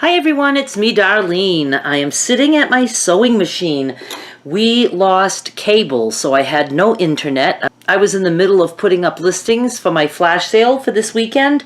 Hi everyone, it's me, Darlene. I am sitting at my sewing machine. We lost cable, so I had no internet. I was in the middle of putting up listings for my flash sale for this weekend,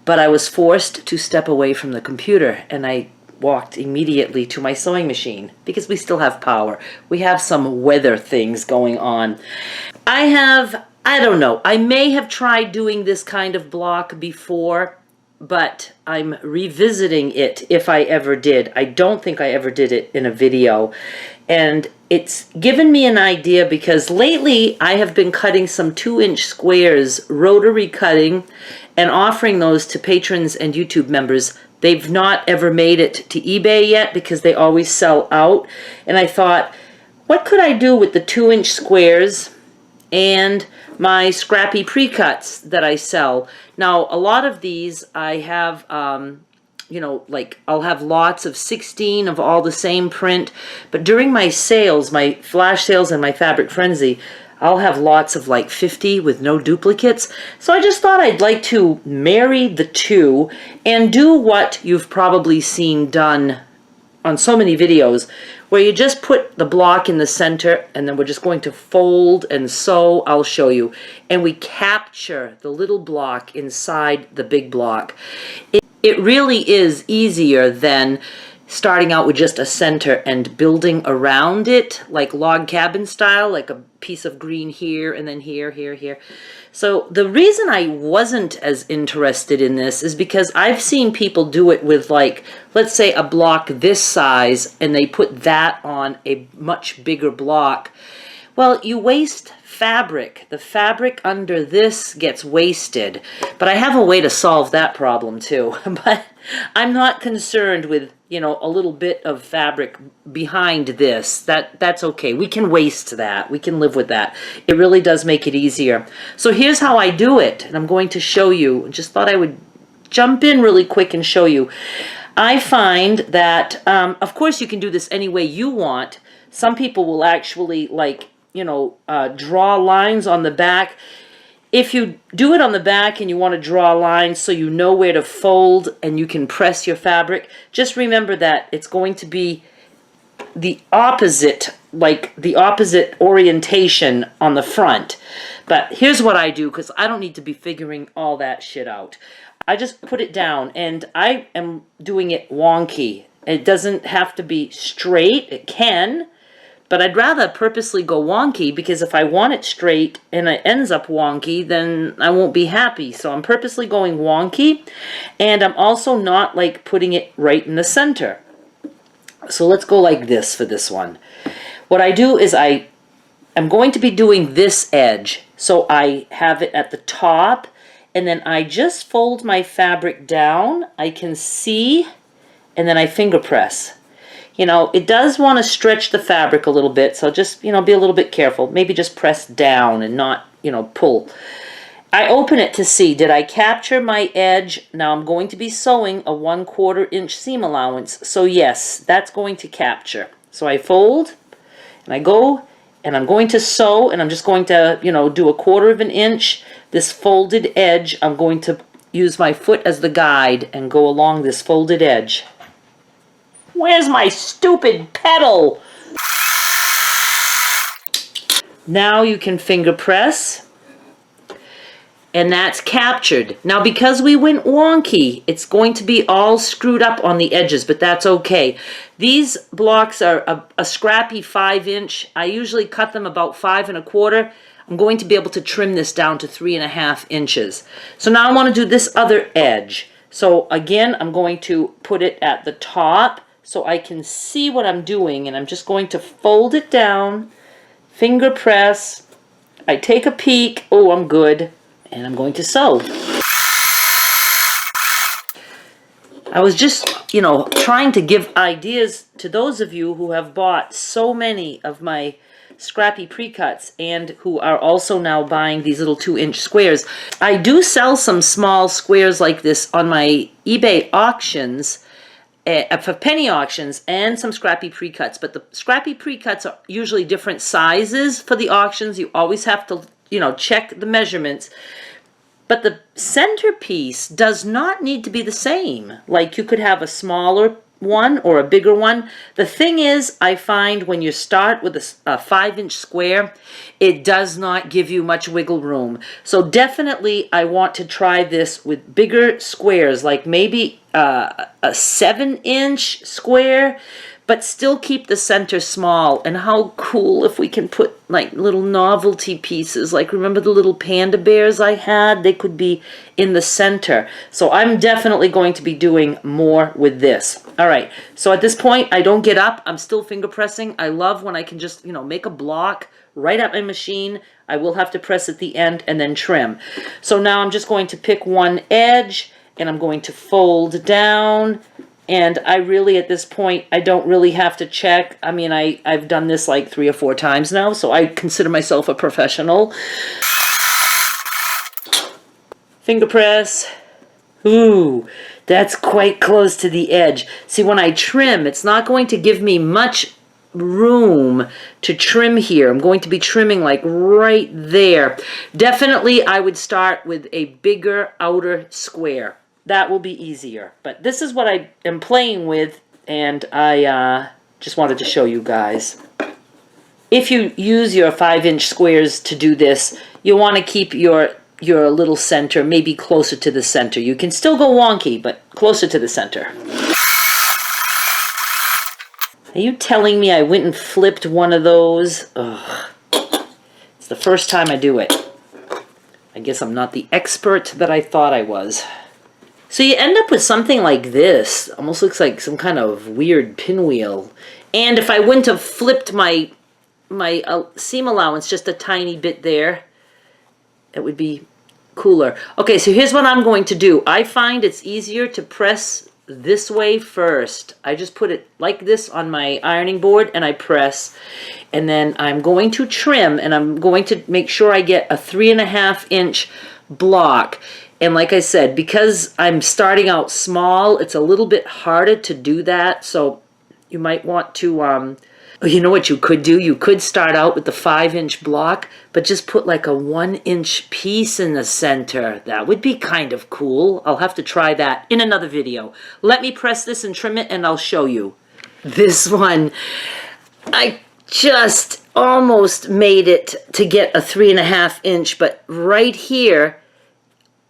but I was forced to step away from the computer, and I walked immediately to my sewing machine because we still have power. We have some weather things going on. I don't know, I may have tried doing this kind of block before, but I'm revisiting it if I ever did. I don't think I ever did it in a video. And it's given me an idea because lately I have been cutting some 2-inch squares, rotary cutting, and offering those to patrons and YouTube members. They've not ever made it to eBay yet because they always sell out. And I thought, what could I do with the 2-inch squares and my scrappy pre-cuts that I sell? Now, a lot of these I have, like I'll have lots of 16 of all the same print, but during my sales, my flash sales and my fabric frenzy, I'll have lots of like 50 with no duplicates. So I just thought I'd like to marry the two and do what you've probably seen done on so many videos, where you just put the block in the center and then we're just going to fold and sew. I'll show you. And we capture the little block inside the big block. It really is easier than starting out with just a center and building around it, like log cabin style, like a piece of green here and then here, here, here. So the reason I wasn't as interested in this is because I've seen people do it with, like, let's say a block this size and they put that on a much bigger block. Well, you waste fabric. The fabric under this gets wasted. But I have a way to solve that problem too. But I'm not concerned with, you know, a little bit of fabric behind this. That's okay. We can waste that. We can live with that. It really does make it easier. So here's how I do it, and I'm going to show you. Just thought I would jump in really quick and show you. I find that, of course, you can do this any way you want. Some people will actually, like, you know, draw lines on the back. If you do it on the back and you want to draw lines so you know where to fold and you can press your fabric, just remember that it's going to be the opposite, like the opposite orientation on the front. But here's what I do, because I don't need to be figuring all that shit out. I just put it down, and I am doing it wonky. It doesn't have to be straight. It can. But I'd rather purposely go wonky, because if I want it straight and it ends up wonky, then I won't be happy. So I'm purposely going wonky, and I'm also not like putting it right in the center. So let's go like this for this one. What I do is I'm going to be doing this edge. So I have it at the top, and then I just fold my fabric down. I can see, and then I finger press. You know, it does want to stretch the fabric a little bit, so just, you know, be a little bit careful. Maybe just press down and not, you know, pull. I open it to see, did I capture my edge? Now I'm going to be sewing a 1/4 inch seam allowance, so yes, that's going to capture. So I fold, and I go, and I'm going to sew, and I'm just going to, you know, do a 1/4 inch. This folded edge, I'm going to use my foot as the guide and go along this folded edge. Where's my stupid pedal? Now you can finger press, and that's captured. Now, because we went wonky, it's going to be all screwed up on the edges, but that's okay. These blocks are a scrappy 5-inch. I usually cut them about 5 1/4. I'm going to be able to trim this down to 3 1/2 inches. So now I want to do this other edge. So again, I'm going to put it at the top, so I can see what I'm doing, and I'm just going to fold it down, finger press, I take a peek, oh, I'm good, and I'm going to sew. I was just, you know, trying to give ideas to those of you who have bought so many of my scrappy pre-cuts and who are also now buying these little 2-inch squares. I do sell some small squares like this on my eBay auctions, for penny auctions, and some scrappy pre-cuts, but the scrappy pre-cuts are usually different sizes for the auctions. You always have to, you know, check the measurements. But the centerpiece does not need to be the same. Like you could have a smaller one or a bigger one. The thing is, I find when you start with a 5-inch square, it does not give you much wiggle room. So definitely I want to try this with bigger squares, like maybe a 7-inch square, but still keep the center small. And how cool if we can put like little novelty pieces, like remember the little panda bears I had? They could be in the center. So I'm definitely going to be doing more with this. All right, so at this point, I don't get up. I'm still finger pressing. I love when I can just, make a block right at my machine. I will have to press at the end and then trim. So now I'm just going to pick one edge and I'm going to fold down. And I really, at this point, I don't really have to check. I mean, I've done this like 3 or 4 times now, so I consider myself a professional. Finger press. Ooh, that's quite close to the edge. See, when I trim, it's not going to give me much room to trim here. I'm going to be trimming like right there. Definitely, I would start with a bigger outer square. That will be easier. But this is what I am playing with, and I just wanted to show you guys. If you use your 5-inch squares to do this, you want to keep your little center maybe closer to the center. You can still go wonky, but closer to the center. Are you telling me I went and flipped one of those? Ugh. It's the first time I do it. I guess I'm not the expert that I thought I was. So you end up with something like this. Almost looks like some kind of weird pinwheel. And if I wouldn't have flipped my seam allowance just a tiny bit there, it would be cooler. Okay, so here's what I'm going to do. I find it's easier to press this way first. I just put it like this on my ironing board and I press. And then I'm going to trim and I'm going to make sure I get a 3.5-inch block. And like I said, because I'm starting out small, it's a little bit harder to do that. So you might want to, you know what you could do? You could start out with the 5-inch block, but just put like a 1-inch piece in the center. That would be kind of cool. I'll have to try that in another video. Let me press this and trim it and I'll show you. This one, I just almost made it to get a 3.5-inch, but right here,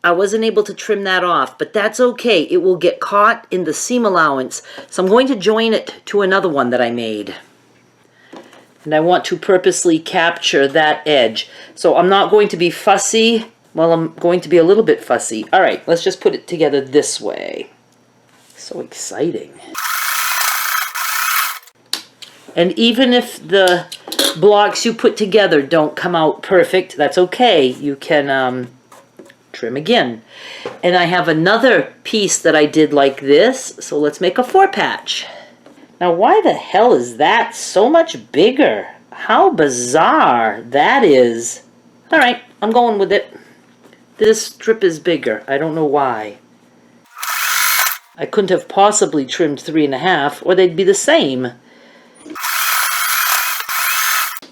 I wasn't able to trim that off, but that's okay. It will get caught in the seam allowance. So I'm going to join it to another one that I made. And I want to purposely capture that edge. So I'm not going to be fussy. Well, I'm going to be a little bit fussy. All right, let's just put it together this way. So exciting. And even if the blocks you put together don't come out perfect, that's okay. You can trim again. And I have another piece that I did like this, so let's make a 4-patch. Now why the hell is that so much bigger? How bizarre that is. Alright, I'm going with it. This strip is bigger. I don't know why. I couldn't have possibly trimmed 3.5 or they'd be the same.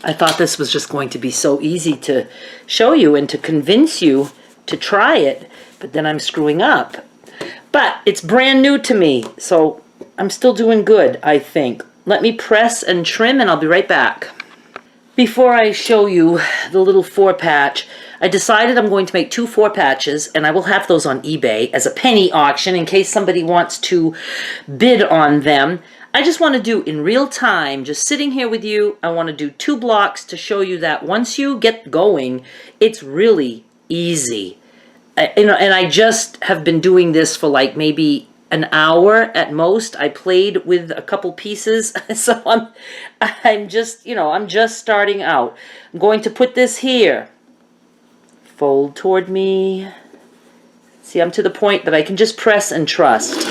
I thought this was just going to be so easy to show you and to convince you to try it, but then I'm screwing up. But it's brand new to me, so I'm still doing good, I think. Let me press and trim and I'll be right back. Before I show you the little 4-patch, I decided I'm going to make 2 4-patches, and I will have those on eBay as a penny auction in case somebody wants to bid on them. I just want to do in real time, just sitting here with you, I want to do 2 blocks to show you that once you get going, it's really easy. And I just have been doing this for like maybe an hour at most. I played with a couple pieces, so I'm just, I'm just starting out. I'm going to put this here. Fold toward me. See, I'm to the point that I can just press and trust.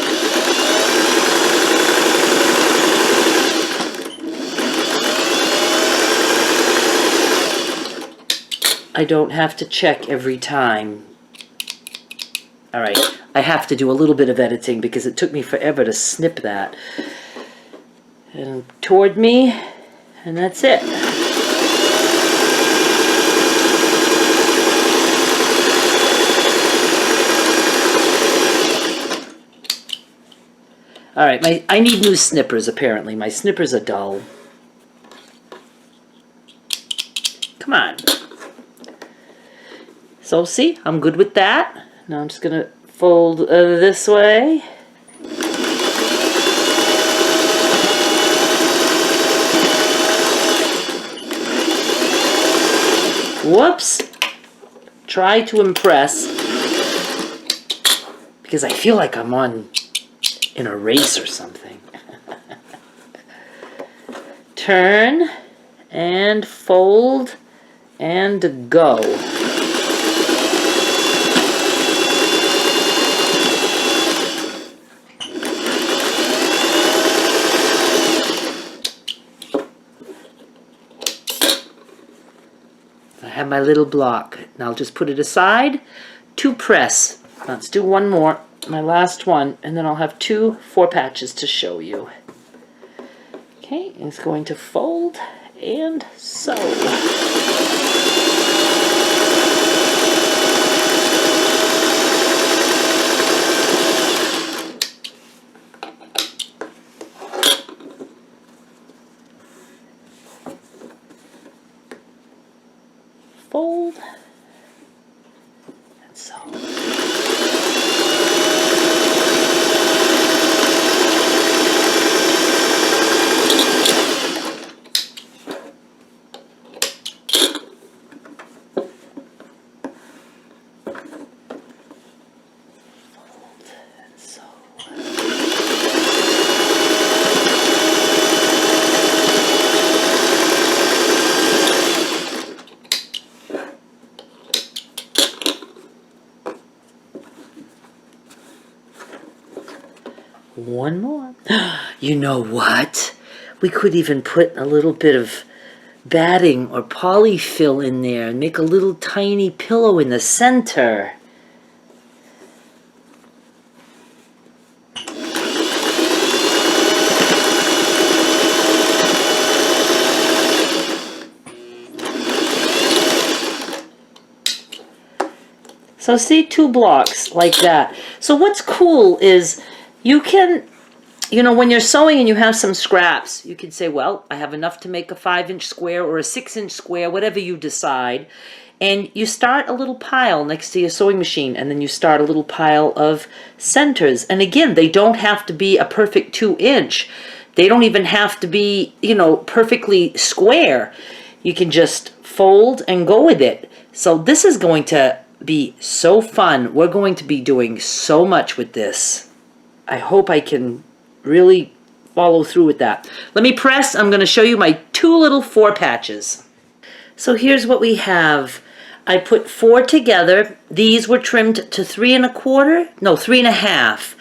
I don't have to check every time. All right, I have to do a little bit of editing because it took me forever to snip that. And toward me, and that's it. All right, I need new snippers, apparently. My snippers are dull. Come on. So see, I'm good with that. Now I'm just going to fold this way. Whoops. Try to impress. Because I feel like I'm in a race or something. Turn and fold and go. I have my little block. Now I'll just put it aside to press. Let's do one more, my last one, and then I'll have 2 4 patches to show you. Okay, it's going to fold and sew. Fold and sew. One more. You know what? We could even put a little bit of batting or polyfill in there and make a little tiny pillow in the center. So see, 2 blocks like that. So what's cool is you can, you know, when you're sewing and you have some scraps, you can say, well, I have enough to make a 5-inch square or a 6-inch square, whatever you decide. And you start a little pile next to your sewing machine, and then you start a little pile of centers. And again, they don't have to be a perfect 2-inch. They don't even have to be, you know, perfectly square. You can just fold and go with it. So this is going to be so fun. We're going to be doing so much with this. I hope I can really follow through with that. Let me press. I'm going to show you my 2 little 4 patches. So here's what we have. I put 4 together. These were trimmed to 3 1/4. No, 3 1/2.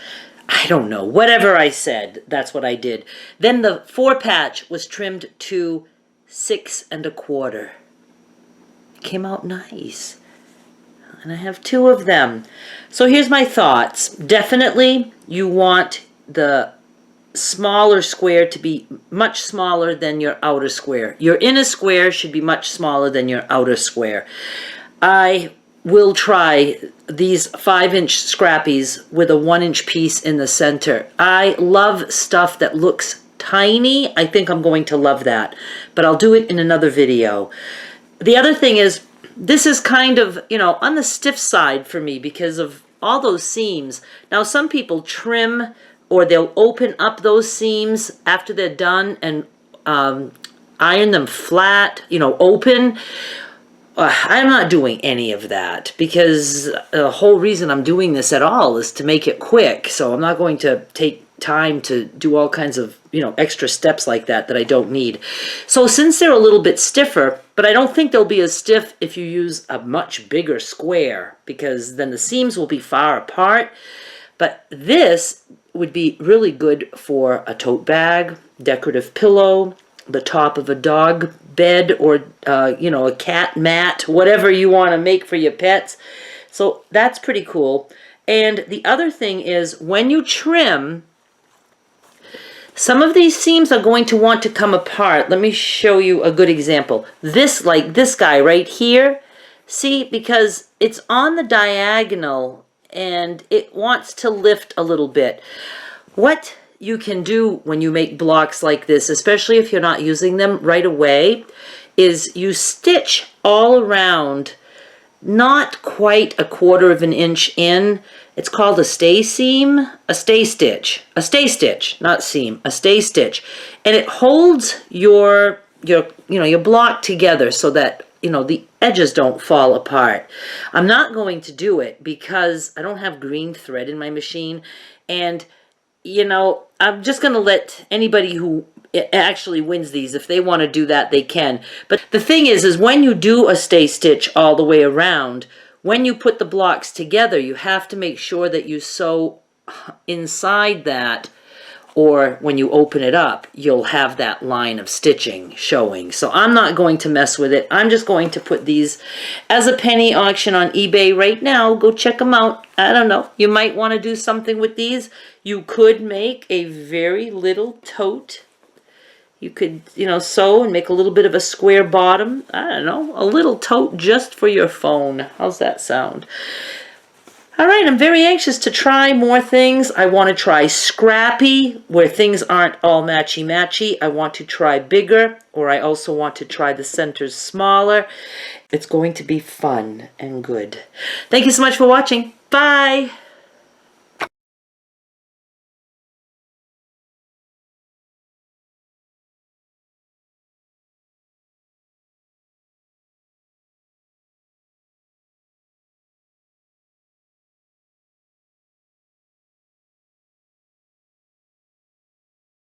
I don't know. Whatever I said, that's what I did. Then the 4 patch was trimmed to 6 1/4. Came out nice. And I have 2 of them. So here's my thoughts. Definitely you want the smaller square to be much smaller than your outer square. Your inner square should be much smaller than your outer square. I will try these 5-inch scrappies with a 1-inch piece in the center. I love stuff that looks tiny. I think I'm going to love that. But I'll do it in another video. The other thing is, this is kind of, you know, on the stiff side for me because of all those seams. Now, some people trim or they'll open up those seams after they're done and iron them flat, you know, open. I'm not doing any of that because the whole reason I'm doing this at all is to make it quick. So I'm not going to take time to do all kinds of, you know, extra steps like that I don't need. So since they're a little bit stiffer, but I don't think they'll be as stiff if you use a much bigger square because then the seams will be far apart. But this would be really good for a tote bag, decorative pillow, the top of a dog bed, or you know, a cat mat, whatever you want to make for your pets. So that's pretty cool. And the other thing is, when you trim, some of these seams are going to want to come apart. Let me show you a good example. This, like this guy right here, see, because it's on the diagonal and it wants to lift a little bit. What you can do when you make blocks like this, especially if you're not using them right away, is you stitch all around, not quite 1/4 of an inch in. It's called a stay seam, a stay stitch, not seam, a stay stitch. And it holds your block together so that, the edges don't fall apart. I'm not going to do it because I don't have green thread in my machine. And, I'm just going to let anybody who actually wins these, if they want to do that, they can. But the thing is when you do a stay stitch all the way around, when you put the blocks together, you have to make sure that you sew inside that, or when you open it up, you'll have that line of stitching showing. So I'm not going to mess with it. I'm just going to put these as a penny auction on eBay right now. Go check them out. I don't know. You might want to do something with these. You could make a very little tote. You could, sew and make a little bit of a square bottom. I don't know, a little tote just for your phone. How's that sound? All right, I'm very anxious to try more things. I want to try scrappy, where things aren't all matchy-matchy. I want to try bigger, or I also want to try the centers smaller. It's going to be fun and good. Thank you so much for watching. Bye!